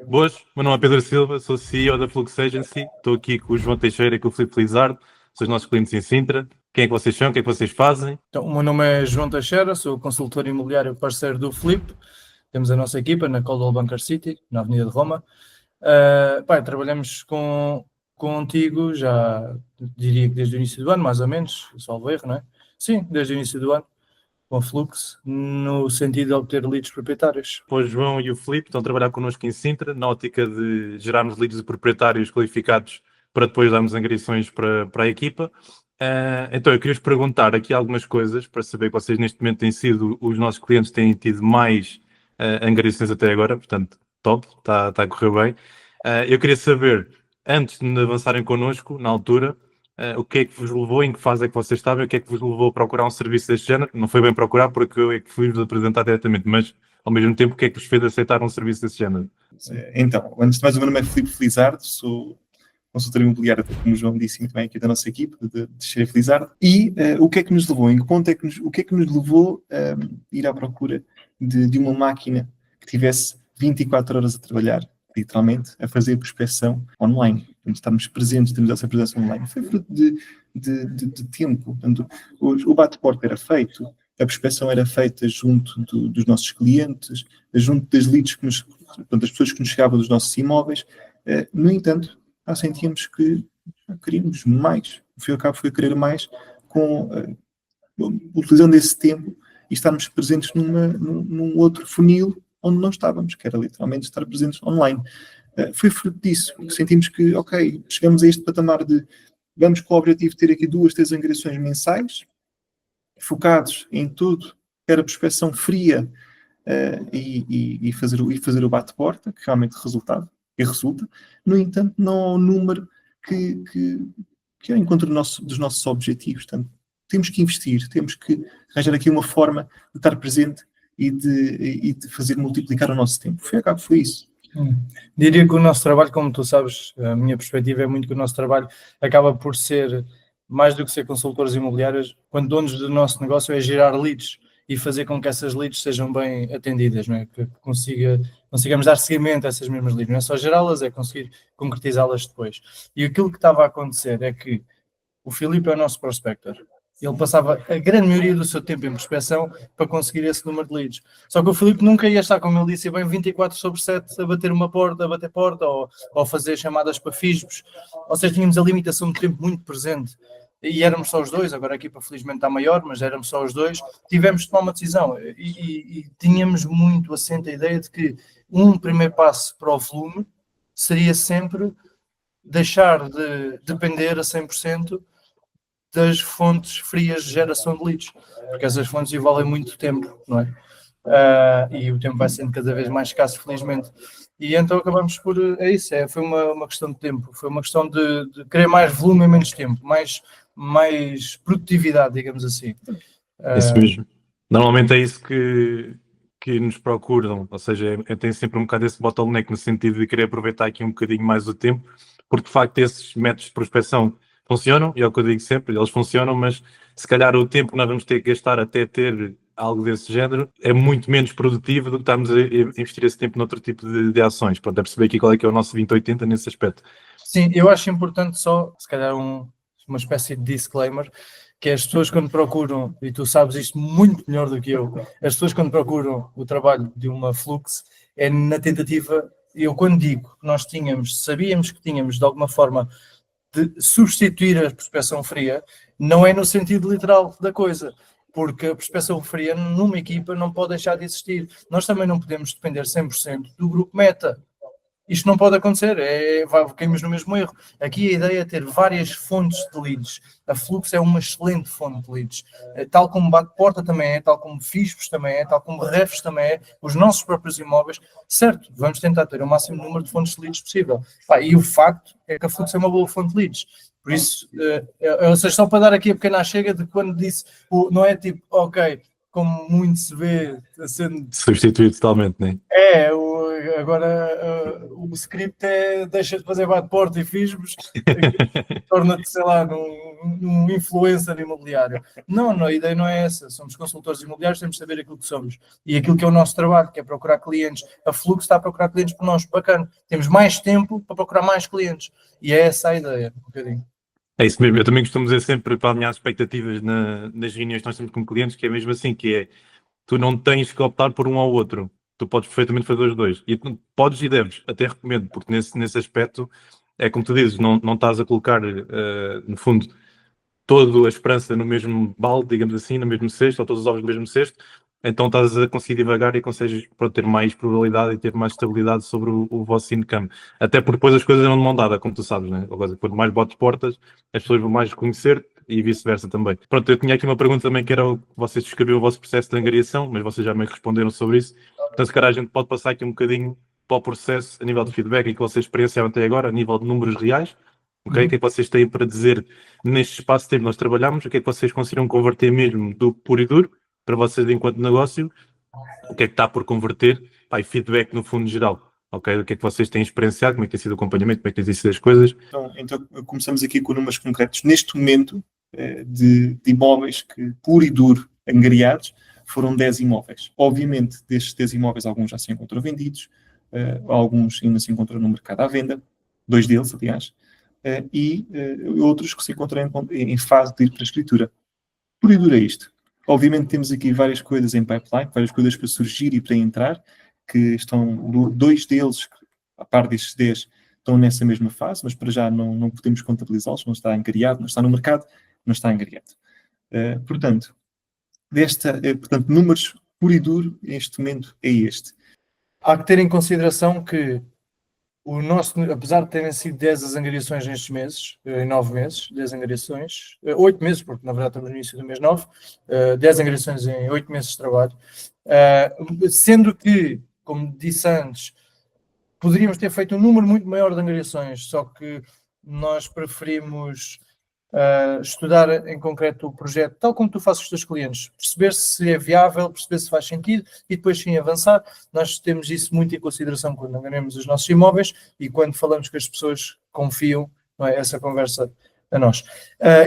Boas, meu nome é Pedro Silva, sou CEO da Flux Agency, estou aqui com o João Teixeira e com o Filipe Felizardo, são os nossos clientes em Sintra. Quem é que vocês são? O que é que vocês fazem? Então, o meu nome é João Teixeira, sou consultor imobiliário parceiro do Flip. Temos a nossa equipa na Coldwell Banker City, na Avenida de Roma. Trabalhamos contigo já, diria que desde o início do ano, mais ou menos, salvo erro, não é? Sim, desde o início do ano, com a Flux, no sentido de obter leads proprietários. O João e o Filipe estão a trabalhar connosco em Sintra, na ótica de gerarmos leads de proprietários qualificados para depois darmos angariações para a equipa. Então, eu queria-vos perguntar aqui algumas coisas para saber que vocês neste momento têm sido, os nossos clientes têm tido mais angariações até agora, portanto, top, está a correr bem. Eu queria saber, antes de avançarem connosco, na altura, o que é que vos levou, em que fase é que vocês estavam, o que é que vos levou a procurar um serviço deste género? Não foi bem procurar porque eu é que fui-vos apresentar diretamente, mas ao mesmo tempo, o que é que vos fez aceitar um serviço desse género? Então, antes de mais, o meu nome é Filipe Felizardo, sou consultor imobiliário, como o João disse, também aqui da nossa equipe, de Teixeira Felizardo. E o que é que nos levou? Em que ponto o que é que nos levou a ir à procura de uma máquina que tivesse 24 horas a trabalhar, literalmente, a fazer prospecção online? Portanto, estamos presentes, temos essa presença online. Foi fruto de tempo. Portanto, o bate-porta era feito, a prospecção era feita junto dos nossos clientes, junto das leads, portanto, as pessoas que nos chegavam dos nossos imóveis. No entanto, sentíamos que queríamos mais. O fim e ao cabo foi querer mais, utilizando esse tempo e estarmos presentes num outro funil onde não estávamos, que era literalmente estar presentes online. Foi fruto disso. Sentimos que, ok, chegamos a este patamar de vamos com o objetivo de ter aqui 2, 3 angariações mensais, focados em tudo, que era prospecção fria e fazer o bate-porta, que realmente resulta. No entanto, não ao número que é o encontro dos nossos objetivos. Portanto, temos que investir, temos que arranjar aqui uma forma de estar presente e de fazer multiplicar o nosso tempo. Foi isso. Diria que o nosso trabalho, como tu sabes, a minha perspectiva é muito que o nosso trabalho acaba por ser, mais do que ser consultores imobiliários, quando donos do nosso negócio, é gerar leads e fazer com que essas leads sejam bem atendidas, não é? Que consigamos dar seguimento a essas mesmas leads. Não é só gerá-las, é conseguir concretizá-las depois. E aquilo que estava a acontecer é que o Filipe é o nosso prospector. Ele passava a grande maioria do seu tempo em prospecção para conseguir esse número de leads. Só que o Filipe nunca ia estar, como ele disse, bem 24/7 a bater porta ou fazer chamadas para FISBs. Ou seja, tínhamos a limitação de tempo muito presente. E éramos só os dois, agora a equipa felizmente está maior, mas éramos só os dois. Tivemos de tomar uma decisão e tínhamos muito assente a ideia de que um primeiro passo para o volume seria sempre deixar de depender a 100% das fontes frias de geração de leads, porque essas fontes envolvem muito tempo, não é? E o tempo vai sendo cada vez mais escasso, felizmente. E então acabamos por... foi uma questão de tempo, foi uma questão de querer mais volume em menos tempo, mais produtividade, digamos assim. Isso mesmo. Normalmente é isso que nos procuram, ou seja, eu tenho sempre um bocado esse bottleneck no sentido de querer aproveitar aqui um bocadinho mais o tempo, porque de facto esses métodos de prospecção funcionam, e é o que eu digo sempre, eles funcionam, mas se calhar o tempo que nós vamos ter que gastar até ter algo desse género é muito menos produtivo do que estarmos a investir esse tempo noutro tipo de ações. Pronto, é perceber aqui qual é que é o nosso 20-80 nesse aspecto. Sim, eu acho importante só, se calhar uma espécie de disclaimer, que é as pessoas quando procuram, e tu sabes isto muito melhor do que eu, as pessoas quando procuram o trabalho de uma Flux, é na tentativa, eu quando digo que nós sabíamos que tínhamos de alguma forma de substituir a prospecção fria, não é no sentido literal da coisa, porque a prospecção fria numa equipa não pode deixar de existir. Nós também não podemos depender 100% do grupo meta. Isto não pode acontecer, caímos no mesmo erro. Aqui a ideia é ter várias fontes de leads. A Flux é uma excelente fonte de leads. Tal como bate-porta também é, tal como FISPs também é, tal como refs também é, os nossos próprios imóveis. Certo, vamos tentar ter o máximo número de fontes de leads possível. E o facto é que a Flux é uma boa fonte de leads. Por isso, ou seja, só para dar aqui a pequena chega de quando disse, não é tipo, ok, como muito se vê sendo... Substituir totalmente, não é? agora o script é deixa de fazer bate-porta e fisgos, torna-te, sei lá, num influencer imobiliário. Não, a ideia não é essa. Somos consultores imobiliários, temos de saber aquilo que somos. E aquilo que é o nosso trabalho, que é procurar clientes. A Flux está a procurar clientes por nós, bacana. Temos mais tempo para procurar mais clientes. E é essa a ideia, um bocadinho. É isso mesmo, eu também costumo dizer sempre para alinhar as expectativas nas reuniões que nós temos com clientes, que é mesmo assim, que é, tu não tens que optar por um ou outro, tu podes perfeitamente fazer os dois, e tu podes e deves, até recomendo, porque nesse aspecto, é como tu dizes, não estás a colocar, no fundo, toda a esperança no mesmo balde, digamos assim, no mesmo cesto, ou todos os ovos no mesmo cesto, então estás a conseguir divagar e consegues ter mais probabilidade e ter mais estabilidade sobre o vosso income. Até porque depois as coisas andam de mão dada, como tu sabes, né? Ou seja, quanto mais botes portas, as pessoas vão mais reconhecer e vice-versa também. Pronto, eu tinha aqui uma pergunta também que era vocês descreviam o vosso processo de angariação, mas vocês já me responderam sobre isso. Portanto, se calhar a gente pode passar aqui um bocadinho para o processo a nível de feedback e que vocês experienciaram até agora, a nível de números reais. Okay? O que é que vocês têm para dizer neste espaço de tempo que nós trabalhamos? O que é que vocês conseguiram converter mesmo do puro e duro para vocês enquanto negócio? O que é que está por converter? E feedback no fundo geral. Okay? O que é que vocês têm experienciado? Como é que tem sido o acompanhamento? Como é que tem sido as coisas? Então começamos aqui com números concretos. Neste momento, de imóveis que, puro e duro, angariados, foram 10 imóveis. Obviamente, destes 10 imóveis, alguns já se encontram vendidos, alguns ainda se encontram no mercado à venda, 2 deles, aliás, e outros que se encontram em fase de ir para a escritura. Por e duro é isto. Obviamente temos aqui várias coisas em pipeline, várias coisas para surgir e para entrar, que estão, 2 deles, a par destes 10, estão nessa mesma fase, mas para já não podemos contabilizá-los, não está angariado, não está no mercado, não está angariado. Portanto, números puro e duro, neste momento, é este. Há que ter em consideração que o nosso, apesar de terem sido 10 as angariações nestes meses, em 9 meses, 10 angariações, 8 meses, porque na verdade estamos no início do mês 9, 10 angariações em 8 meses de trabalho, sendo que, como disse antes, poderíamos ter feito um número muito maior de angariações, só que nós preferimos estudar em concreto o projeto, tal como tu fazes com os teus clientes, perceber se é viável, perceber se faz sentido e depois sim avançar. Nós temos isso muito em consideração quando angariamos os nossos imóveis e quando falamos que as pessoas confiam, não é, essa conversa a nós.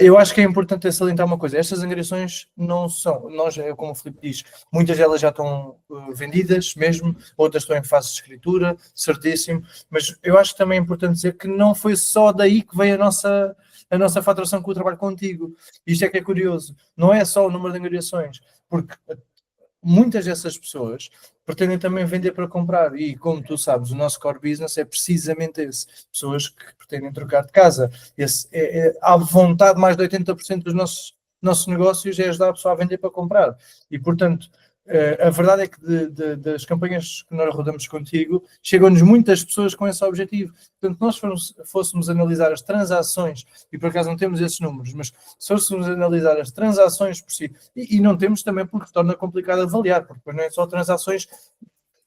Eu acho que é importante salientar uma coisa, estas angariações não são, como o Filipe diz, muitas delas já estão vendidas mesmo, outras estão em fase de escritura, certíssimo, mas eu acho que também é importante dizer que não foi só daí que veio a nossa faturação com o trabalho contigo. Isto é que é curioso. Não é só o número de angariações, porque muitas dessas pessoas pretendem também vender para comprar e, como tu sabes, o nosso core business é precisamente esse. Pessoas que pretendem trocar de casa. À vontade, mais de 80% dos nossos negócios é ajudar a pessoa a vender para comprar. E, portanto, a verdade é que das campanhas que nós rodamos contigo, chegam-nos muitas pessoas com esse objetivo. Portanto, nós fôssemos analisar as transações, e por acaso não temos esses números, mas se fôssemos analisar as transações por si, e não temos também porque torna complicado avaliar, porque não é só transações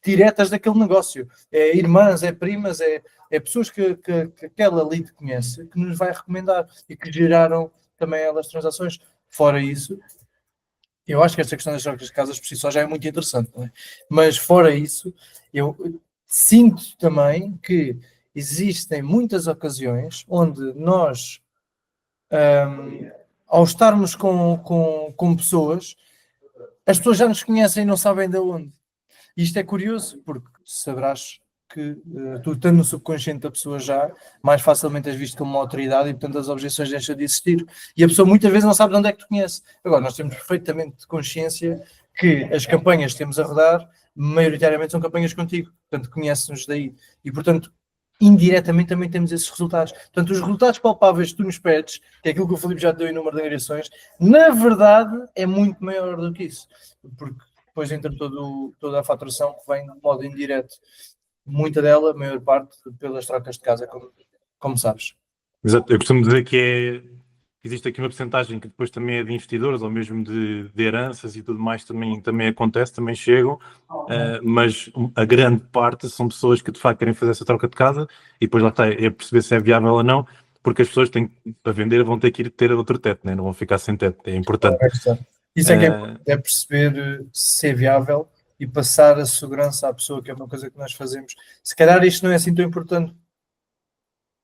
diretas daquele negócio, é irmãs, é primas, é pessoas que aquela lead conhece, que nos vai recomendar e que geraram também elas transações. Fora isso, eu acho que esta questão das trocas de casas por si só já é muito interessante, não é? Mas fora isso, eu sinto também que existem muitas ocasiões onde nós, ao estarmos com pessoas, as pessoas já nos conhecem e não sabem de onde. E isto é curioso, porque saberás que tu, estando no subconsciente da pessoa já, mais facilmente és visto como uma autoridade e, portanto, as objeções deixam de existir. E a pessoa muitas vezes não sabe de onde é que te conhece. Agora, nós temos perfeitamente consciência que as campanhas que temos a rodar, maioritariamente são campanhas contigo. Portanto, conhece-nos daí. E, portanto, indiretamente também temos esses resultados. Portanto, os resultados palpáveis que tu nos pedes, que é aquilo que o Filipe já te deu em número de angariações, na verdade é muito maior do que isso. Porque depois entra toda a faturação que vem de modo indireto. Muita dela, a maior parte, pelas trocas de casa, como sabes. Exato. Eu costumo dizer que existe aqui uma porcentagem que depois também é de investidores ou mesmo de heranças e tudo mais, também acontece, também chegam, mas a grande parte são pessoas que de facto querem fazer essa troca de casa e depois lá está, é perceber se é viável ou não, porque as pessoas têm, para vender vão ter que ir ter outro teto, né? Não vão ficar sem teto, é importante. Isso é que é perceber se é viável e passar a segurança à pessoa, que é uma coisa que nós fazemos. Se calhar isto não é assim tão importante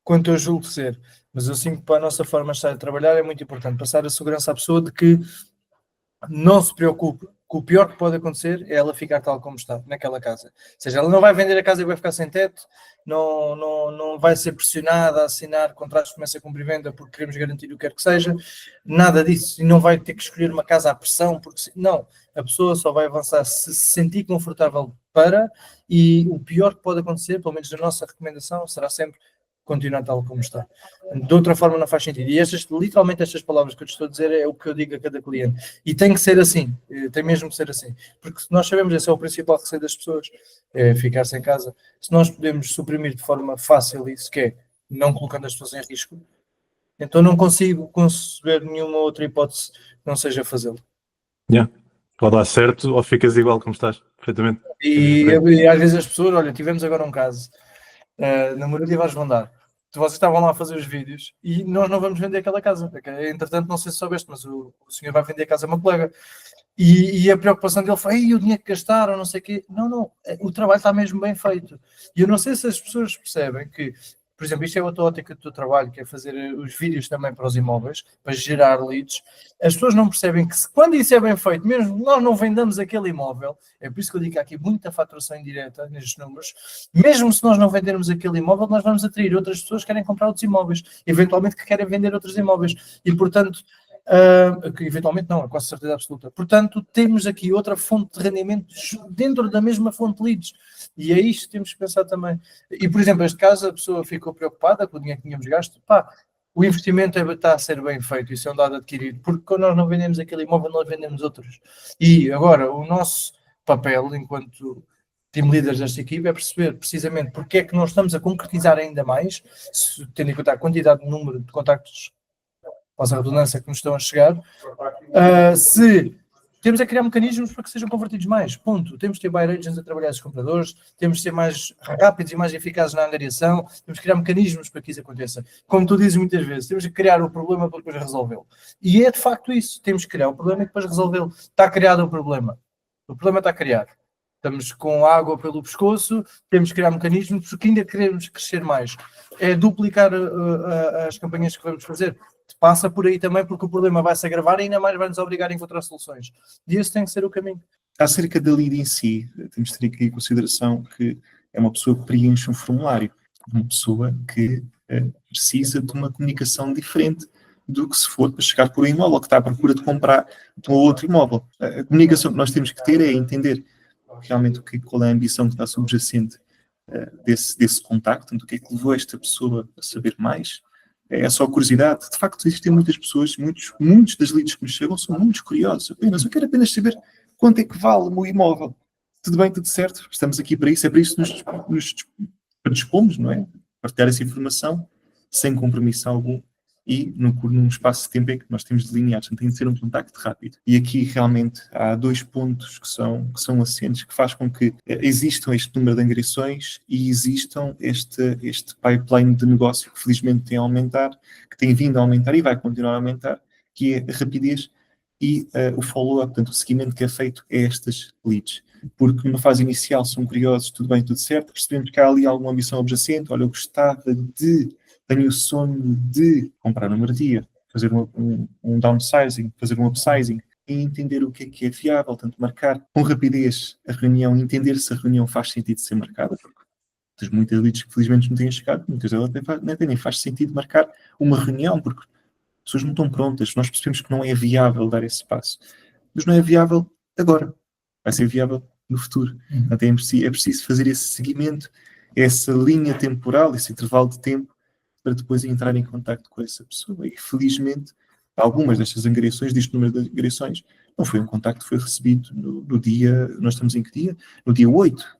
quanto eu julgo ser, mas eu sinto que para a nossa forma de estar a trabalhar é muito importante passar a segurança à pessoa de que não se preocupe, que o pior que pode acontecer é ela ficar tal como está, naquela casa. Ou seja, ela não vai vender a casa e vai ficar sem teto, não vai ser pressionada a assinar contratos de promessa compra e venda porque queremos garantir o que quer que seja, nada disso, e não vai ter que escolher uma casa à pressão, porque não, a pessoa só vai avançar se se sentir confortável para, e o pior que pode acontecer, pelo menos a nossa recomendação, será sempre continuar tal como está. De outra forma não faz sentido. E literalmente estas palavras que eu te estou a dizer é o que eu digo a cada cliente. E tem que ser assim, tem mesmo que ser assim. Porque se nós sabemos, esse é o principal receio das pessoas, é ficar sem casa. Se nós podemos suprimir de forma fácil isso, que é não colocando as pessoas em risco, então não consigo conceber nenhuma outra hipótese que não seja fazê-lo. Yeah. Ou dá certo ou ficas igual como estás, perfeitamente. E às vezes as pessoas, olha, tivemos agora um caso, na Moradia Vaz Vondar. Vocês estavam lá a fazer os vídeos e nós não vamos vender aquela casa. Entretanto, não sei se soubeste, mas o senhor vai vender a casa a uma colega. E a preocupação dele foi: ei, o dinheiro que gastaram, não sei o quê. Não, o trabalho está mesmo bem feito. E eu não sei se as pessoas percebem que, por exemplo, isto é outra ótica do teu trabalho, que é fazer os vídeos também para os imóveis, para gerar leads. As pessoas não percebem que quando isso é bem feito, mesmo nós não vendamos aquele imóvel, é por isso que eu digo que há aqui muita faturação indireta nestes números, mesmo se nós não vendermos aquele imóvel, nós vamos atrair outras pessoas que querem comprar outros imóveis, eventualmente que querem vender outros imóveis. E, portanto, que eventualmente não, é quase certeza absoluta. Portanto, temos aqui outra fonte de rendimento dentro da mesma fonte de leads. E é isto que temos que pensar também. E, por exemplo, neste caso, a pessoa ficou preocupada com o dinheiro que tínhamos gasto. O investimento está a ser bem feito, isso é um dado adquirido, porque quando nós não vendemos aquele imóvel, nós vendemos outros. E agora, o nosso papel, enquanto team leaders desta equipe, é perceber precisamente porque é que nós estamos a concretizar ainda mais, tendo em conta a quantidade de número de contactos, passa a redundância, que nos estão a chegar, se temos a criar mecanismos para que sejam convertidos mais, ponto. Temos que ter buyer agents a trabalhar esses compradores, temos que ser mais rápidos e mais eficazes na angariação, temos que criar mecanismos para que isso aconteça. Como tu dizes muitas vezes, temos que criar o problema para depois resolvê-lo. E é de facto isso, temos que criar o problema e depois resolvê-lo. Está criado o problema está criado. Estamos com água pelo pescoço, temos que criar mecanismos porque ainda queremos crescer mais. É duplicar as campanhas que vamos fazer. Passa por aí também, porque o problema vai se agravar e ainda mais vai nos obrigar a encontrar soluções. E esse tem que ser o caminho. Acerca da lead em si, temos de ter aqui em consideração que é uma pessoa que preenche um formulário, uma pessoa que precisa de uma comunicação diferente do que se for para chegar por um imóvel, que está à procura de comprar um outro imóvel. A comunicação que nós temos que ter é entender realmente qual é a ambição que está subjacente desse contacto, portanto, o que é que levou esta pessoa a saber mais. É só curiosidade. De facto, existem muitas pessoas, muitos das leads que nos chegam são muito curiosos. Eu quero apenas saber quanto é que vale o meu imóvel. Tudo bem, tudo certo. Estamos aqui para isso. É para isso que nos predispomos, não é? Partilhar essa informação sem compromisso algum e num espaço de tempo em que nós temos delineados. Então, tem de ser um contacto rápido. E aqui, realmente, há 2 pontos que são assentes, que faz com que existam este número de angariações e existam este pipeline de negócio que, felizmente, tem a aumentar, que tem vindo a aumentar e vai continuar a aumentar, que é a rapidez e o follow-up, portanto, o seguimento que é feito a estas leads. Porque numa fase inicial são curiosos, tudo bem, tudo certo, percebemos que há ali alguma ambição adjacente, olha, eu gostava tenho o sonho de comprar uma moradia, fazer um downsizing, fazer um upsizing, e entender o que é viável, tanto marcar com rapidez a reunião, entender se a reunião faz sentido ser marcada, porque tens muitas leads que felizmente não têm chegado, muitas delas nem faz sentido marcar uma reunião, porque as pessoas não estão prontas, nós percebemos que não é viável dar esse passo, mas não é viável agora, vai ser viável no futuro. Portanto, é preciso fazer esse seguimento, essa linha temporal, esse intervalo de tempo, para depois entrar em contacto com essa pessoa. E, felizmente, algumas destas angariações, deste número de angariações, não foi um contacto que foi recebido no dia... Nós estamos em que dia? No dia 8.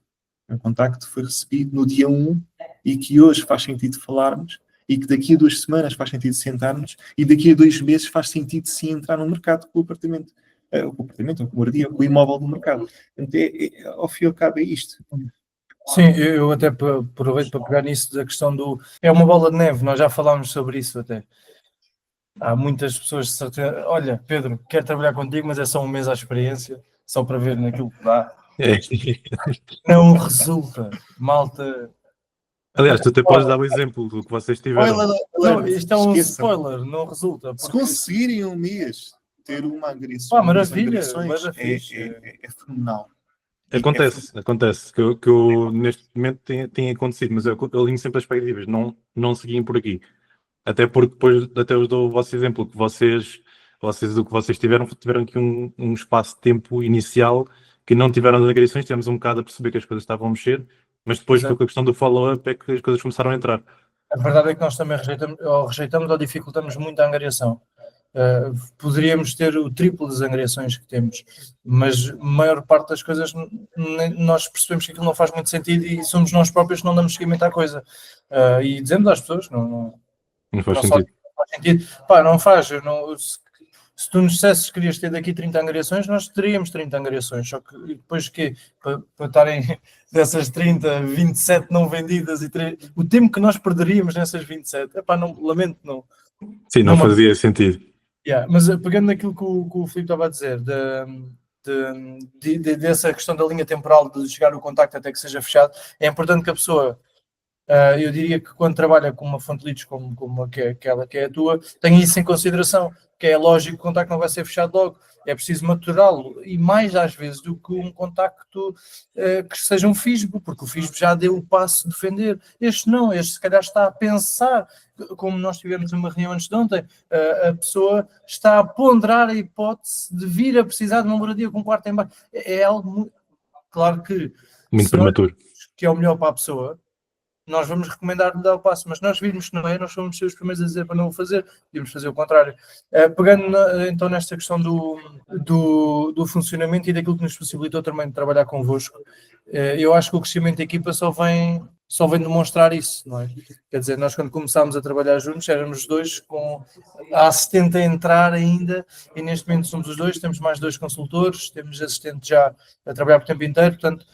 Um contacto que foi recebido no dia 1 e que hoje faz sentido falarmos e que daqui a 2 semanas faz sentido sentarmos e daqui a 2 meses faz sentido sim entrar no mercado com o apartamento, com a moradia, com o imóvel do mercado. Portanto, ao fim e ao cabo é isto. Sim, eu até aproveito para pegar nisso da questão é uma bola de neve, nós já falámos sobre isso até. Há muitas pessoas de certeza, olha, Pedro, quero trabalhar contigo, mas é só um mês à experiência, só para ver naquilo que dá. É. Não resulta, malta. Aliás, tu até podes dar o exemplo do que vocês tiveram. Não, isto é um Esqueçam. spoiler, não resulta. Se Porque... conseguirem um mês ter uma agressão, maravilha, é fenomenal. Acontece que eu neste momento tem acontecido, mas eu alinho sempre as expectativas, não seguiem por aqui. Até porque depois até eu dou o vosso exemplo, que vocês o que vocês tiveram aqui um espaço de tempo inicial que não tiveram as agressões, tivemos um bocado a perceber que as coisas estavam a mexer, mas depois Exato. com a questão do follow-up é que as coisas começaram a entrar. A verdade é que nós também rejeitamos ou dificultamos muito a angariação. Poderíamos ter o triplo das angariações que temos, mas a maior parte das coisas nós percebemos que aquilo não faz muito sentido e somos nós próprios que não damos seguimento à coisa. E dizemos às pessoas, não Não faz só sentido. não faz sentido. Pá, não faz. Se tu nos dissesses que querias ter daqui 30 angariações, nós teríamos 30 angariações. Só que depois que para estarem dessas 30, 27 não vendidas e o tempo que nós perderíamos nessas 27, não, lamento, não. Sim, não fazia sentido. Yeah, mas pegando naquilo que o Filipe estava a dizer, dessa questão da linha temporal de chegar o contacto até que seja fechado, é importante que a pessoa, eu diria que quando trabalha com uma fonte de leads como aquela que é a tua, tenha isso em consideração, que é lógico que o contacto não vai ser fechado logo, é preciso maturá-lo, e mais às vezes do que um contacto que seja um fisgo, porque o fisgo já deu o passo de vender. Este não, este se calhar está a pensar, como nós tivemos uma reunião antes de ontem, a pessoa está a ponderar a hipótese de vir a precisar de uma moradia com quarto em baixo. É algo muito, claro que Muito prematuro. Que é o melhor para a pessoa, nós vamos recomendar-lhe dar o passo, mas nós vimos que não é, nós fomos os primeiros a dizer para não o fazer, devíamos fazer o contrário. Pegando então nesta questão do funcionamento e daquilo que nos possibilitou também de trabalhar convosco, eu acho que o crescimento da equipa só vem demonstrar isso, não é? Quer dizer, nós quando começámos a trabalhar juntos éramos os dois há 70 a entrar ainda, e neste momento somos os dois, temos mais 2 consultores, temos assistente já a trabalhar por tempo inteiro, portanto,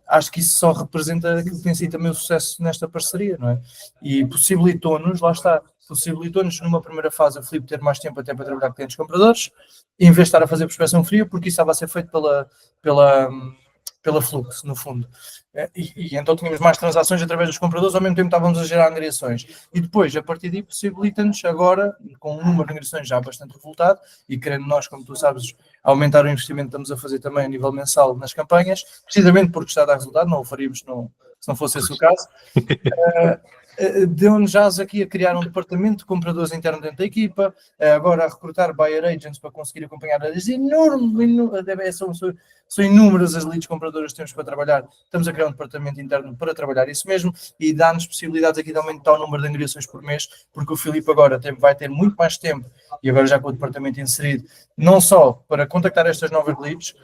acho que isso só representa aquilo que tem sido também o sucesso nesta parceria, não é? E possibilitou-nos, lá está, possibilitou-nos numa primeira fase o Filipe ter mais tempo até para trabalhar com clientes compradores, em vez de estar a fazer prospecção fria, porque isso estava a ser feito pela Fluxo, no fundo. E então tínhamos mais transações através dos compradores, ao mesmo tempo estávamos a gerar angariações. E depois, a partir daí, possibilita-nos agora, com um número de angariações já bastante revoltado, e querendo nós, como tu sabes, aumentar o investimento que estamos a fazer também a nível mensal nas campanhas, precisamente porque está a dar resultado, não o faríamos se não fosse esse o caso. Deu-nos já aqui a criar um departamento de compradores interno dentro da equipa, agora a recrutar buyer agents para conseguir acompanhar as são inúmeras as leads compradoras que temos para trabalhar. Estamos a criar um departamento interno para trabalhar isso mesmo e dá-nos possibilidades aqui de aumentar o número de angariações por mês, porque o Filipe agora vai ter muito mais tempo, e agora já com o departamento inserido, não só para contactar estas novas leads,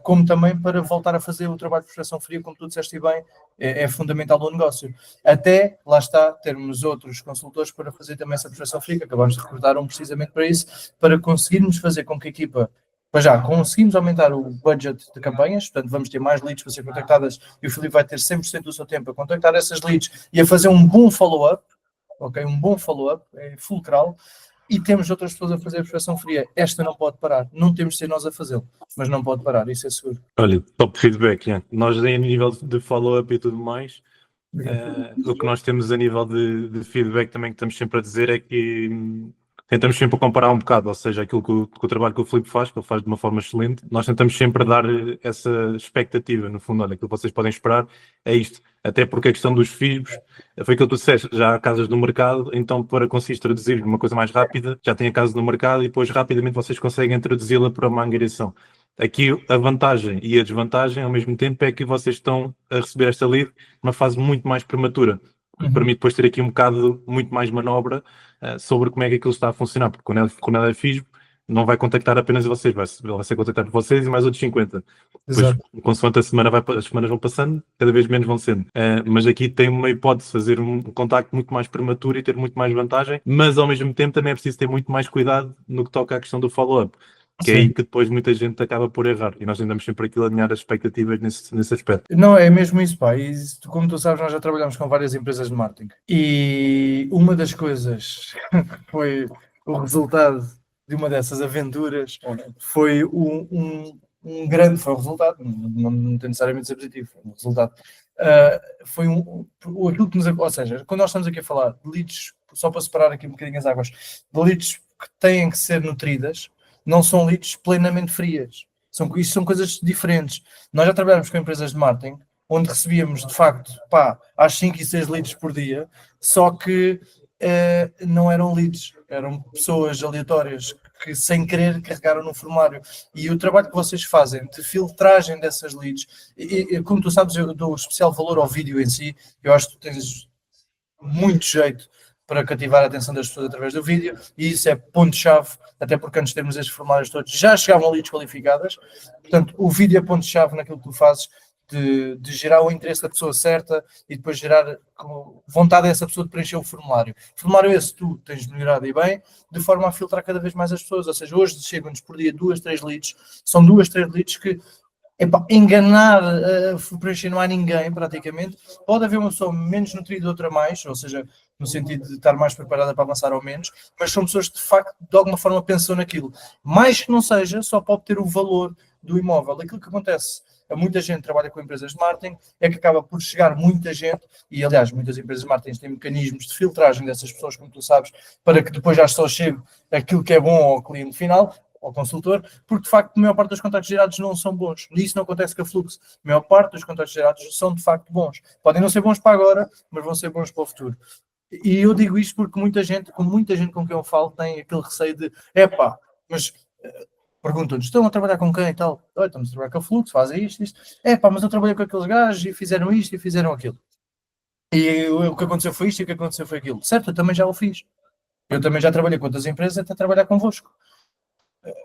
como também para voltar a fazer o trabalho de prospecção fria, como tu disseste bem, é fundamental no negócio. Até, lá está, termos outros consultores para fazer também essa prospecção fria, que acabamos de recrutar precisamente para isso, para conseguirmos fazer com que a equipa, para já, conseguimos aumentar o budget de campanhas, portanto vamos ter mais leads para ser contactadas e o Filipe vai ter 100% do seu tempo a contactar essas leads e a fazer um bom follow-up, ok? Um bom follow-up, é fulcral, e temos outras pessoas a fazer a prospecção fria. Esta não pode parar, não temos de ser nós a fazê-lo, mas não pode parar, isso é seguro. Olha, top feedback, Ian. Nós em nível de follow-up e tudo mais, o que nós temos a nível de feedback também que estamos sempre a dizer é que tentamos sempre comparar um bocado, ou seja, aquilo que o trabalho que o Filipe faz, que ele faz de uma forma excelente, nós tentamos sempre dar essa expectativa, no fundo, olha, aquilo que vocês podem esperar é isto, até porque a questão dos FIBs, foi aquilo que tu disseste, já há casas no mercado, então para conseguir traduzir uma coisa mais rápida, já tem a casa no mercado e depois rapidamente vocês conseguem traduzi-la para uma angariação. Aqui a vantagem e a desvantagem ao mesmo tempo é que vocês estão a receber esta lead numa fase muito mais prematura, que permite depois ter aqui um bocado muito mais manobra sobre como é que aquilo está a funcionar, porque quando ela é FISB, não vai contactar apenas vocês, vai ser contactado por vocês e mais outros 50. Depois, consoante as semanas vão passando, cada vez menos vão sendo. Mas aqui tem uma hipótese de fazer um contacto muito mais prematuro e ter muito mais vantagem, mas ao mesmo tempo também é preciso ter muito mais cuidado no que toca à questão do follow-up. Que é aí que depois muita gente acaba por errar. E nós tentamos sempre aquilo a alinhar as expectativas nesse aspecto. Não, é mesmo isso, pá. E como tu sabes, nós já trabalhamos com várias empresas de marketing. E uma das coisas que foi o resultado de uma dessas aventuras foi um foi um resultado, não tem necessariamente de ser positivo, foi um resultado. Foi aquilo que ou seja, quando nós estamos aqui a falar de leads, só para separar aqui um bocadinho as águas, de leads que têm que ser nutridas, não são leads plenamente frias. Isto são coisas diferentes. Nós já trabalhamos com empresas de marketing, onde recebíamos, de facto, às 5 e 6 leads por dia, só que não eram leads, eram pessoas aleatórias que sem querer carregaram no formulário. E o trabalho que vocês fazem de filtragem dessas leads, e como tu sabes, eu dou especial valor ao vídeo em si, eu acho que tu tens muito jeito para cativar a atenção das pessoas através do vídeo, e isso é ponto-chave, até porque antes de termos estes formulários todos, já chegavam leads qualificadas. Portanto, o vídeo é ponto-chave naquilo que tu fazes, de gerar o interesse da pessoa certa e depois gerar vontade dessa pessoa de preencher o formulário. O formulário esse tu tens melhorado e bem, de forma a filtrar cada vez mais as pessoas. Ou seja, hoje chegam-nos por dia 2, 3 leads, são 2, 3 leads que, enganar, preencher não há ninguém praticamente. Pode haver uma pessoa menos nutrida, outra mais, ou seja, no sentido de estar mais preparada para avançar ou menos, mas são pessoas que de facto de alguma forma pensam naquilo. Mais que não seja só para obter o valor do imóvel. Aquilo que acontece muita gente trabalha com empresas de marketing, é que acaba por chegar muita gente, e aliás, muitas empresas de marketing têm mecanismos de filtragem dessas pessoas, como tu sabes, para que depois já só chegue aquilo que é bom ao cliente final, ao consultor, porque de facto a maior parte dos contactos gerados não são bons. E isso não acontece com a Fluxo. A maior parte dos contactos gerados são de facto bons. Podem não ser bons para agora, mas vão ser bons para o futuro. E eu digo isto porque muita gente com quem eu falo tem aquele receio de mas perguntam-nos, estão a trabalhar com quem e tal? Olha, estamos a trabalhar com a Fluxo, fazem isto. Mas eu trabalhei com aqueles gajos e fizeram isto e fizeram aquilo. E o que aconteceu foi isto e o que aconteceu foi aquilo. Certo, eu também já o fiz. Eu também já trabalhei com outras empresas até trabalhar convosco.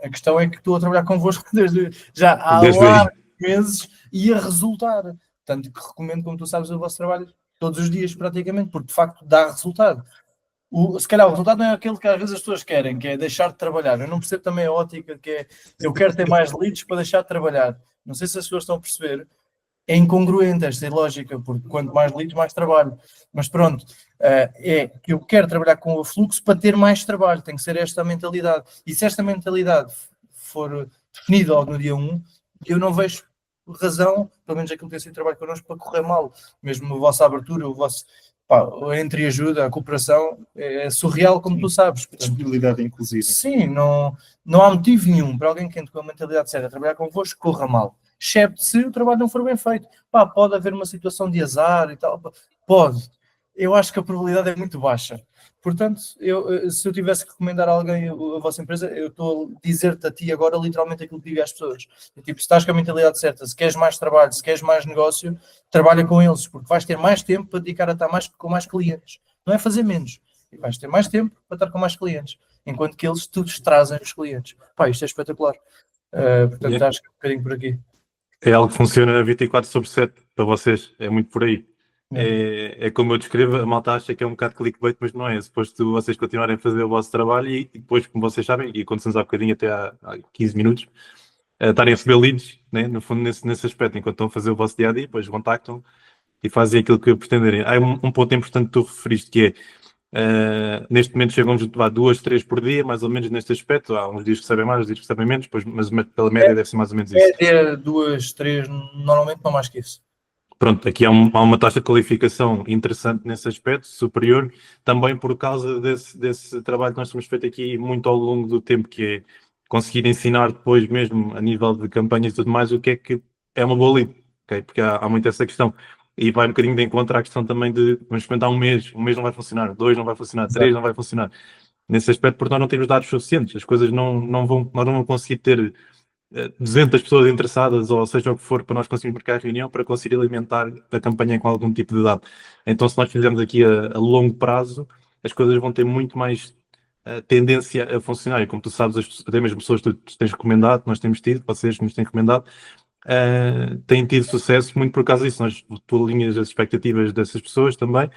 A questão é que estou a trabalhar convosco já há largos meses e a resultar. Tanto que recomendo, como tu sabes, o vosso trabalho todos os dias praticamente, porque de facto dá resultado. Se calhar o resultado não é aquele que às vezes as pessoas querem, que é deixar de trabalhar. Eu não percebo também a ótica que é eu quero ter mais leads para deixar de trabalhar. Não sei se as pessoas estão a perceber. É incongruente esta lógica, porque quanto mais leads, mais trabalho. Mas pronto, é que eu quero trabalhar com o fluxo para ter mais trabalho. Tem que ser esta a mentalidade. E se esta mentalidade for definida logo no dia 1, eu não vejo razão, pelo menos aquilo que tem sido trabalho connosco, para correr mal. Mesmo a vossa abertura, o vosso a entreajuda, a cooperação é surreal, como tu sabes. Disponibilidade inclusiva. Sim, não há motivo nenhum para alguém que entre com a mentalidade certa a trabalhar convosco corra mal. Excepto se o trabalho não for bem feito. Pode haver uma situação de azar e tal. Pode. Eu acho que a probabilidade é muito baixa. Portanto, se eu tivesse que recomendar a alguém a vossa empresa, eu estou a dizer-te a ti agora literalmente aquilo que digo às pessoas. Se estás com a mentalidade certa, se queres mais trabalho, se queres mais negócio, trabalha com eles, porque vais ter mais tempo para dedicar a estar com mais clientes. Não é fazer menos. Vais ter mais tempo para estar com mais clientes, enquanto que eles te trazem os clientes. Isto é espetacular. Portanto, acho que é um bocadinho por aqui. É algo que funciona 24/7 para vocês, é muito por aí. É como eu descrevo, a malta acha que é um bocado clickbait, mas não é. Depois de vocês continuarem a fazer o vosso trabalho e depois, como vocês sabem, e acontecemos há bocadinho até há 15 minutos, estarem a receber leads, né? No fundo, nesse aspecto, enquanto estão a fazer o vosso dia-a-dia, depois contactam e fazem aquilo que pretenderem. Há um ponto importante que tu referiste, que é, neste momento chegamos a 2, 3 por dia, mais ou menos neste aspecto. Há uns dias que recebem mais, uns dias que recebem menos, mas pela média deve ser mais ou menos isso. Média 2, 3, normalmente não mais que isso. Pronto, aqui há uma taxa de qualificação interessante nesse aspecto, superior, também por causa desse trabalho que nós temos feito aqui muito ao longo do tempo, que é conseguir ensinar depois mesmo a nível de campanhas e tudo mais o que é uma boa lead, okay? Porque há muito essa questão. E vai um bocadinho de encontro à questão também de vamos experimentar um mês não vai funcionar, 2 não vai funcionar, 3 não vai funcionar. Nesse aspecto, porque nós não temos dados suficientes, as coisas nós não vamos conseguir ter 200 pessoas interessadas, ou seja o que for, para nós conseguirmos marcar a reunião, para conseguir alimentar a campanha com algum tipo de dado. Então, se nós fizermos aqui a longo prazo, as coisas vão ter muito mais tendência a funcionar. E como tu sabes, até mesmo pessoas que tu tens recomendado, nós temos tido, vocês que nos têm recomendado, têm tido sucesso muito por causa disso. Tu alinhas as expectativas dessas pessoas também,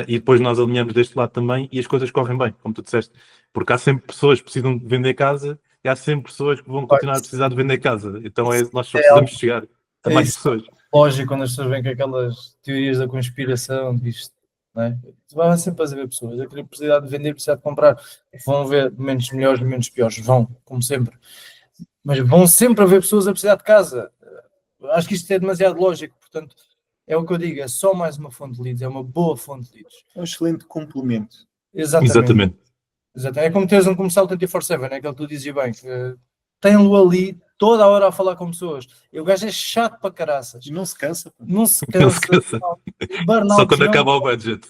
e depois nós alinhamos deste lado também, e as coisas correm bem, como tu disseste. Porque há sempre pessoas que precisam de vender casa, e há sempre pessoas que vão continuar a precisar de vender casa. Então nós só precisamos chegar a mais pessoas. Lógico, quando as pessoas vêm com aquelas teorias da conspiração, disto, não é? Vai sempre haver pessoas a querer precisar de vender, precisar de comprar. Vão haver momentos melhores e momentos piores. Vão, como sempre. mas vão sempre haver pessoas a precisar de casa. Acho que isto é demasiado lógico, portanto, é o que eu digo, é só mais uma fonte de leads, é uma boa fonte de leads. É um excelente complemento. Exatamente. É como teres um comercial 24/7, é aquele que tu dizes bem, tem-lo ali toda a hora a falar com pessoas. E o gajo é chato para caraças. Não se cansa. Não se Não se cansa. cansa. Burnout Só quando não. acaba o budget.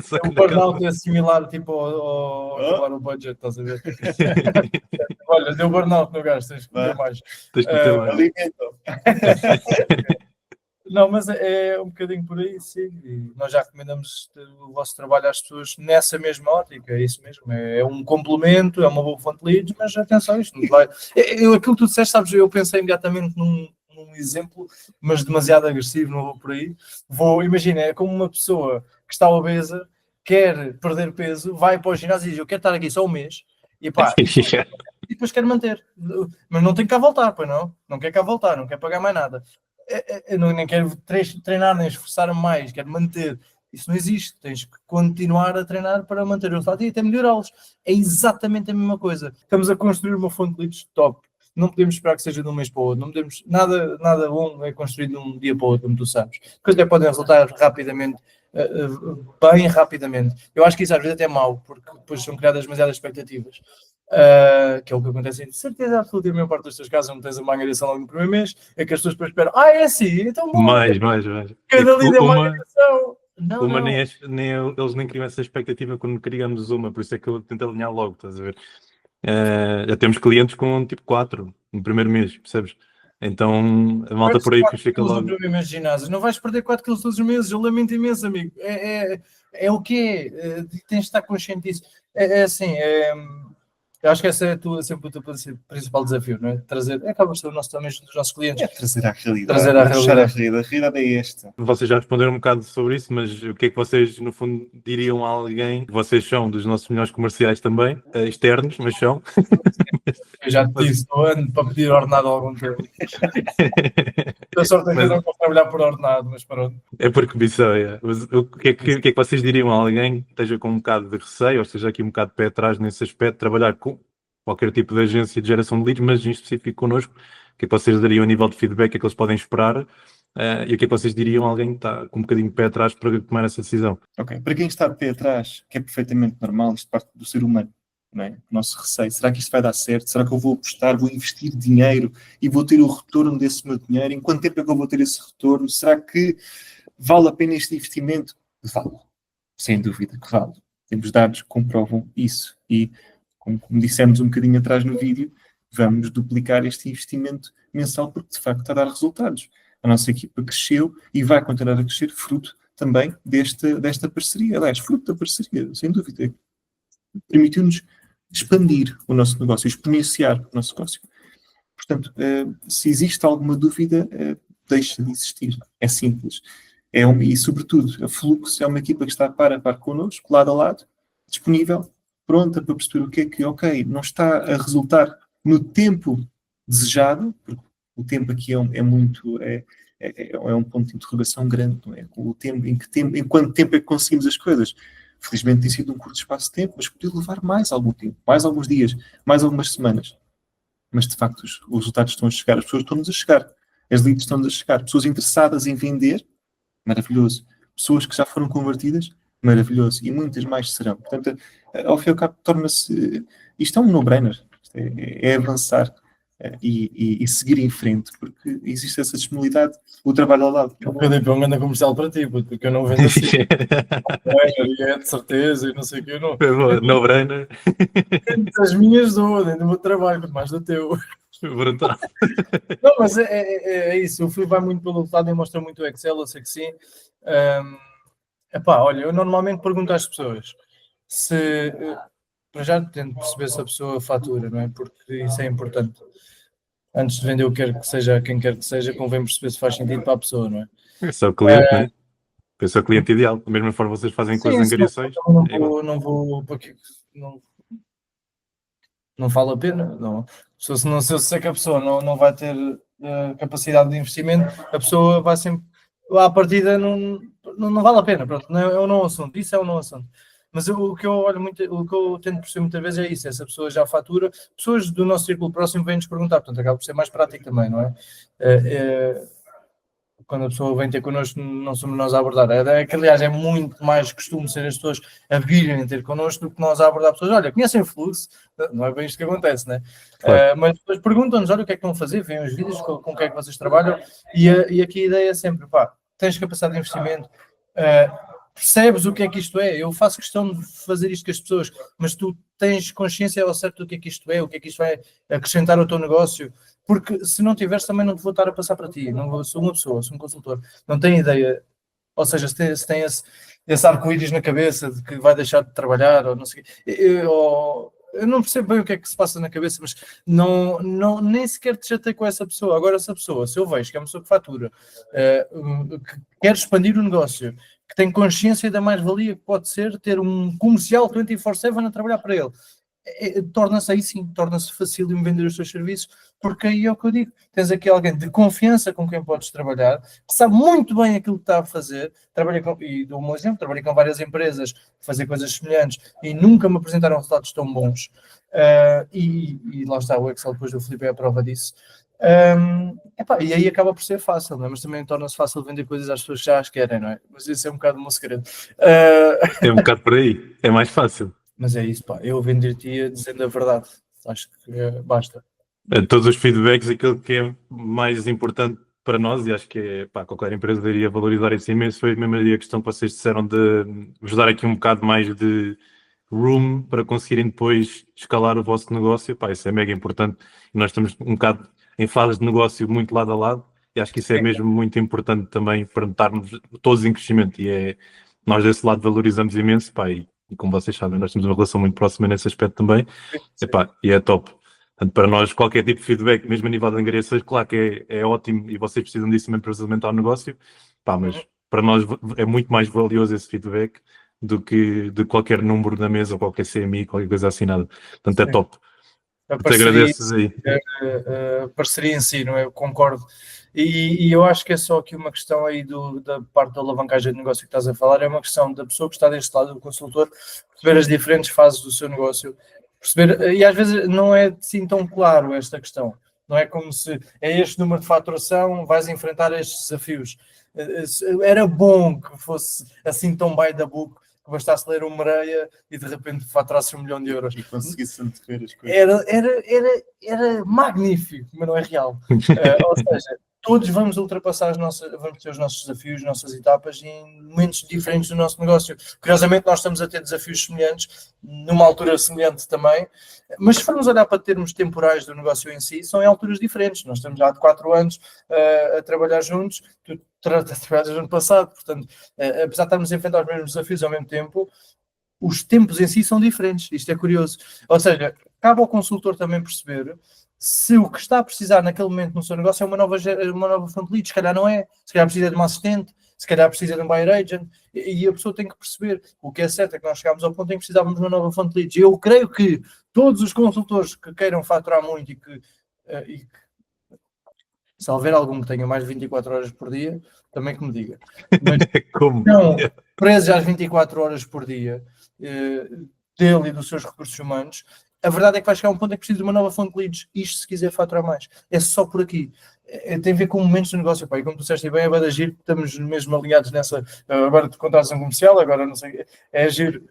Só O quando acaba. burnout é similar tipo ao acabar o budget, estás a ver? Olha, deu burnout no gajo, tens que comer mais. Tens de meter mais. Alimento. Não, mas é um bocadinho por aí, sim. E nós já recomendamos o vosso trabalho às pessoas nessa mesma ótica, é isso mesmo. É um complemento, é uma boa fonte de leads, mas atenção, isto não vai. Aquilo que tu disseste, sabes, eu pensei imediatamente num exemplo, mas demasiado agressivo, não vou por aí. Imagina, é como uma pessoa que está obesa, quer perder peso, vai para o ginásio e diz: eu quero estar aqui só um mês, e pá, e depois quer manter. Mas não tem cá voltar, pois não? Não quer cá voltar, não quer pagar mais nada. Eu nem quero treinar, nem esforçar mais, quero manter. Isso não existe. Tens que continuar a treinar para manter o resultado e até melhorá-los. É exatamente a mesma coisa. Estamos a construir uma fonte de leads top. Não podemos esperar que seja de um mês para o outro. Não podemos, nada bom é construído de um dia para o outro, como tu sabes. Coisas até podem resultar rapidamente, bem rapidamente. Eu acho que isso às vezes até é mau, porque depois são criadas demasiadas expectativas. Que é o que acontece em certeza absoluta, a maior parte das tuas casas não tens uma angariação logo no primeiro mês, é que as pessoas depois esperam, é assim, então bom, Mais. cada líder é uma angariação. Não. Eles nem criam essa expectativa quando criamos uma, por isso é que eu tento alinhar logo, estás a ver? Já temos clientes com tipo 4 no primeiro mês, percebes? Então a malta por aí depois fica logo. No primeiro mês de ginásio, não vais perder 4 quilos todos os meses, eu lamento imenso, amigo. É o quê? Tens de estar consciente disso. Assim, eu acho que essa é sempre o teu principal desafio, não é? Acaba de ser o nosso também dos nossos clientes. É trazer à realidade. Trazer à realidade. A realidade é esta. Vocês já responderam um bocado sobre isso, mas o que é que vocês, no fundo, diriam a alguém? Vocês são dos nossos melhores comerciais também, externos, mas são. Eu já te disse, estou ano para pedir ordenado há algum tempo. A sorte é que eu não posso trabalhar por ordenado, mas pronto. É por comissão, é. Mas o que é que vocês diriam a alguém que esteja com um bocado de receio, ou esteja aqui um bocado de pé atrás nesse aspecto, trabalhar com qualquer tipo de agência de geração de leads, mas em específico connosco, o que é que vocês dariam a nível de feedback, o que é que eles podem esperar, e o que é que vocês diriam a alguém que está com um bocadinho de pé atrás para tomar essa decisão? Ok, para quem está de pé atrás, que é perfeitamente normal, isto parte do ser humano, não é? O nosso receio, será que isto vai dar certo? Será que eu vou apostar, vou investir dinheiro e vou ter o retorno desse meu dinheiro? Em quanto tempo é que eu vou ter esse retorno? Será que vale a pena este investimento? Vale, sem dúvida que vale. Temos dados que comprovam isso e, como dissemos um bocadinho atrás no vídeo, vamos duplicar este investimento mensal porque de facto está a dar resultados. A nossa equipa cresceu e vai continuar a crescer fruto também desta parceria. Aliás, fruto da parceria, sem dúvida. Permitiu-nos expandir o nosso negócio, exponenciar o nosso negócio. Portanto, se existe alguma dúvida, deixa de existir. É simples. E, sobretudo, a Fluxo é uma equipa que está par a par connosco, lado a lado, disponível, pronta para perceber o que é que, ok, não está a resultar no tempo desejado, porque o tempo aqui é um ponto de interrogação grande, não é? O tempo, em quanto tempo é que conseguimos as coisas? Felizmente tem sido um curto espaço de tempo, mas podia levar mais algum tempo, mais alguns dias, mais algumas semanas. Mas, de facto, os resultados estão a chegar, as pessoas estão-nos a chegar, as leads estão-nos a chegar, pessoas interessadas em vender, maravilhoso. Pessoas que já foram convertidas, maravilhoso. E muitas mais serão. Portanto, ao fim e ao cabo, torna-se... Isto é um no-brainer. É avançar e seguir em frente, porque existe essa disponibilidade, o trabalho ao lado. Eu pedi um grande comercial para ti, porque eu não vendo assim. É de certeza e não sei o que. Eu não. No-brainer. As minhas dou, dentro do meu trabalho, mais do teu. Brutal. Não, mas é isso. O Filipe vai muito pelo lado e mostra muito o Excel, eu sei que sim. Olha, eu normalmente pergunto às pessoas se... Para já tento perceber se a pessoa fatura, não é? Porque isso é importante. Antes de vender o que quer que seja a quem quer que seja, convém perceber se faz sentido para a pessoa, não é? Esse é o cliente, não é? Esse é o cliente ideal. Da mesma forma vocês fazem com as angariações. Não vou porque não vale a pena. Não. Se eu sei que a pessoa não vai ter capacidade de investimento, a pessoa vai sempre... À partida não vale a pena. Pronto, é um não assunto. Isso é um não assunto. Mas o que eu olho muito, o que eu tento perceber muitas vezes é isso, essa pessoa já fatura, pessoas do nosso círculo próximo vêm-nos perguntar, portanto acaba por ser mais prático também, não é? Quando a pessoa vem ter connosco, não somos nós a abordar. É que, aliás, é muito mais costume ser as pessoas a virem ter connosco do que nós a abordar pessoas. Olha, conhecem o fluxo? Não é bem isto que acontece, né? Claro. Mas depois perguntam-nos, olha, o que é que estão a fazer? Veem os vídeos, com o que é que vocês trabalham? E aqui a ideia é sempre, pá, tens capacidade de investimento, percebes o que é que isto é? Eu faço questão de fazer isto com as pessoas, mas tu tens consciência ao certo do que é que isto é, o que é que isto vai acrescentar ao teu negócio? Porque se não tiveres, também não te vou estar a passar para ti. Não sou uma pessoa, sou um consultor. Não tenho ideia. Ou seja, se tem esse arco-íris na cabeça de que vai deixar de trabalhar, ou não sei o quê. Eu não percebo bem o que é que se passa na cabeça, mas nem sequer te chatei com essa pessoa. Agora, essa pessoa, se eu vejo que é uma pessoa que fatura, que quer expandir o negócio, que tem consciência da mais-valia que pode ser ter um comercial 24/7 a trabalhar para ele, torna-se aí sim, torna-se fácil de vender os seus serviços, porque aí é o que eu digo, tens aqui alguém de confiança com quem podes trabalhar, que sabe muito bem aquilo que está a fazer, e dou um exemplo, trabalhei com várias empresas a fazer coisas semelhantes e nunca me apresentaram resultados tão bons, e lá está o Excel depois do Filipe é a prova disso. E aí acaba por ser fácil, não é? Mas também torna-se fácil vender coisas às pessoas que já as querem, não é? Mas isso é um bocado o meu segredo. É um bocado por aí, é mais fácil. Mas é isso, pá, eu vender-te dizendo a verdade, acho que basta. Todos os feedbacks, aquilo que é mais importante para nós, e acho que é, pá, qualquer empresa deveria valorizar isso imenso, foi mesmo a questão que vocês disseram de vos dar aqui um bocado mais de room para conseguirem depois escalar o vosso negócio. Pá, isso é mega importante, e nós estamos um bocado em fases de negócio muito lado a lado, e acho que isso é mesmo muito importante também para estarmos todos em crescimento, e nós desse lado valorizamos imenso, pá, e como vocês sabem, nós temos uma relação muito próxima nesse aspecto também, e é top. Portanto, para nós, qualquer tipo de feedback, mesmo a nível de angariações, claro que é ótimo e vocês precisam disso também para alimentar o negócio, pá, mas para nós é muito mais valioso esse feedback do que de qualquer número na mesa ou qualquer CMI, qualquer coisa assinada. Portanto, é top. Te agradeço aí. A parceria em si, não é? Eu concordo. E eu acho que é só aqui uma questão aí da parte da alavancagem de negócio que estás a falar, é uma questão da pessoa que está deste lado, do consultor, perceber as diferentes fases do seu negócio, perceber, e às vezes não é assim tão claro esta questão, não é como se é este número de faturação, vais enfrentar estes desafios. Era bom que fosse assim tão by the book, que bastasse ler uma Mereia e de repente faturasse 1 milhão de euros. E conseguisse antever as coisas. Era magnífico, mas não é real. Ou seja, todos vamos ultrapassar vamos ter os nossos desafios, nossas etapas em momentos diferentes do nosso negócio. Curiosamente, nós estamos a ter desafios semelhantes, numa altura semelhante também, mas se formos olhar para termos temporais do negócio em si, são em alturas diferentes. Nós estamos já há 4 anos a trabalhar juntos, tu trabalhaste no ano passado, portanto, apesar de estarmos a enfrentar os mesmos desafios ao mesmo tempo, os tempos em si são diferentes. Isto é curioso. Ou seja, cabe ao consultor também perceber se o que está a precisar naquele momento no seu negócio é uma nova fonte de leads. Se calhar não é. Se calhar precisa de uma assistente, se calhar precisa de um buyer agent, e a pessoa tem que perceber. O que é certo é que nós chegámos ao ponto em que precisávamos de uma nova fonte de leads. Eu creio que todos os consultores que queiram faturar muito e que se houver algum que tenha mais de 24 horas por dia, também que me diga. Mas Como? não presos às 24 horas por dia dele e dos seus recursos humanos, a verdade é que vai chegar a um ponto em que precisa de uma nova fonte de leads, isto se quiser faturar mais. É só por aqui. Tem a ver com momentos do negócio, pá, e como tu disseste bem, é bem agir, estamos mesmo alinhados nessa, agora de contratação comercial, agora não sei, é agir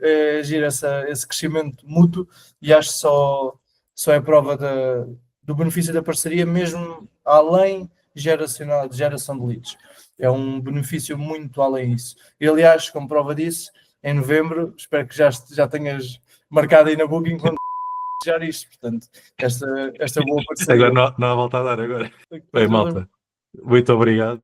esse crescimento mútuo, e acho que só é prova do benefício da parceria, mesmo além de geração de leads. É um benefício muito além disso. E, aliás, como prova disso, em novembro, espero que já tenhas marcado aí na Booking quando já isto. Portanto, esta boa parceria. Agora não há volta a dar agora. Bem, malta, muito obrigado.